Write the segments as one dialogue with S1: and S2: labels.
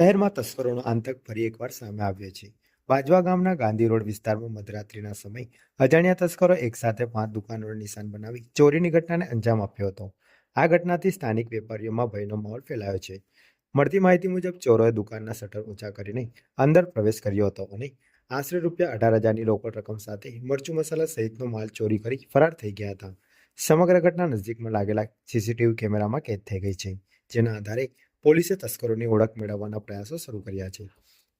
S1: શહેરમાં તસ્કરોનો આતંક ફરી એકવાર સામે આવ્યો છે. વાજવા ગામના ગાંધી રોડ વિસ્તારમાં મધરાત્રિના સમયે અજાણ્યા તસ્કરો એકસાથે 5 દુકાનોને નિશાન બનાવી ચોરીની ઘટનાને અંજામ આપ્યો હતો. આ ઘટનાથી સ્થાનિક વેપારીઓમાં ભયનો માહોલ ફેલાયો છે. મળતી માહિતી મુજબ ચોરોએ દુકાનના શટર ઊંચા કરીને અંદર પ્રવેશ કર્યો હતો અને આશરે ₹18,000ની રોકડ રકમ સાથે મરચું મસાલા સહિતનો માલ ચોરી કરી ફરાર થઈ ગયા હતા. સમગ્ર ઘટના નજીકમાં લાગેલા સીસીટીવી કેમેરામાં કેદ થઈ ગઈ છે, જેના આધારે પોલીસે તસ્કરોની ઓળખ મેળવવાના પ્રયાસો શરૂ કર્યા છે.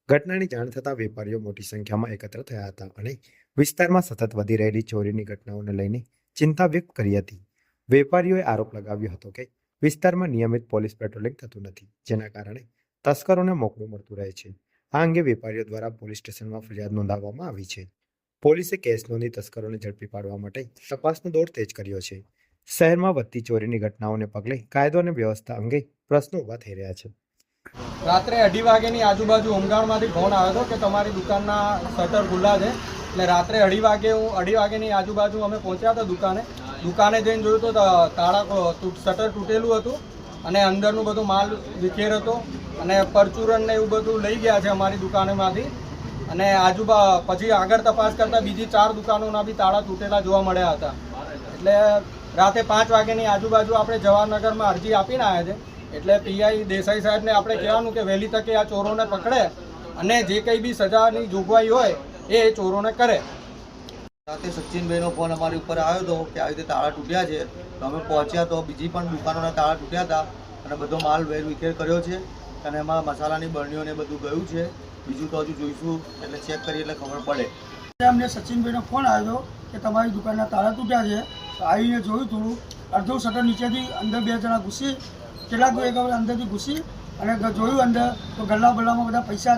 S1: ઘટનાની જાણ થતાં વેપારીઓ મોટી સંખ્યામાં એકત્ર થયા હતા અને વિસ્તારમાં સતત વધી રહેલી ચોરીની ઘટનાઓને લઈને ચિંતા વ્યક્ત કરી હતી. વેપારીઓએ આરોપ લગાવ્યો હતો કે વિસ્તારમાં નિયમિત પોલીસ પેટ્રોલિંગ થતું નથી, જેના કારણે તસ્કરોને મોકળું મળતું રહે છે. આ અંગે વેપારીઓ દ્વારા પોલીસ સ્ટેશનમાં ફરિયાદ નોંધાવવામાં આવી છે. પોલીસે કેસ નોંધી તસ્કરોને ઝડપી પાડવા માટે તપાસનો દોર તેજ કર્યો છે. શહેરમાં વધતી ચોરીની ઘટનાઓને પગલે કાયદો અને વ્યવસ્થા અંગે પ્રશ્નો ઊભા થઈ રહ્યા છે.
S2: રાત્રે 2:30 વાગ્યાની આજુબાજુ હોમગાર્ડમાંથી ફોન આવ્યો હતો કે તમારી દુકાનના શટર ખુલ્લા છે. એટલે રાત્રે 2:30 વાગ્યાની આજુબાજુ અમે પહોંચ્યા હતા દુકાને જઈને જોયું તો શટર તૂટેલું હતું અને અંદરનું બધું માલ વિખેર હતો અને પરચુરણ ને એવું બધું લઈ ગયા છે અમારી દુકાનેમાંથી. અને પછી આગળ તપાસ કરતાં બીજી 4 દુકાનોના બી તાળા તૂટેલા જોવા મળ્યા હતા. એટલે રાતે 5 વાગ્યાની આજુબાજુ આપણે જવાહરનગરમાં અરજી આપીને આવ્યા છે. એટલે પીઆઈ દેસાઈ સાહેબને આપણે કહેવાનું કે વહેલી તકે આ ચોરોને પકડે અને જે કંઈ બી સજાની જોગવાઈ હોય એ ચોરોને કરે.
S3: રાતે સચિનભાઈનો ફોન અમારી ઉપર આવ્યો હતો કે આવી રીતે તાળા તૂટ્યા છે. તો અમે પહોંચ્યા તો બીજી પણ દુકાનોના તાળા તૂટ્યા હતા અને બધો માલ વેરવિખેર કર્યો છે અને એમાં મસાલાની બરણીઓને બધું ગયું છે. બીજું તો હજુ જોઈશું એટલે ચેક કરીએ એટલે ખબર પડે.
S4: અમને સચિનભાઈનો ફોન આવ્યો કે તમારી દુકાનના તાળા તૂટ્યા છે. તો આવીને જોયું, થોડું અડધું શટર નીચેથી અંદર 2 જણા ઘૂસી, કેટલાક એક અંદરથી ઘૂસી અને જોયું અંદર તો ગલ્લા બલ્લામાં બધા પૈસા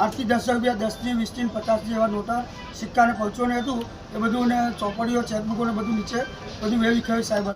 S4: 8 થી 10 રૂપિયા, 10 થી 20 થી 50 જેવા નોટા, સિક્કા અને પરચોને હતું એ બધું, ને ચોપડીઓ, ચેકબુકો ને બધું નીચે બધું વેરી ખાયું સાહેબ.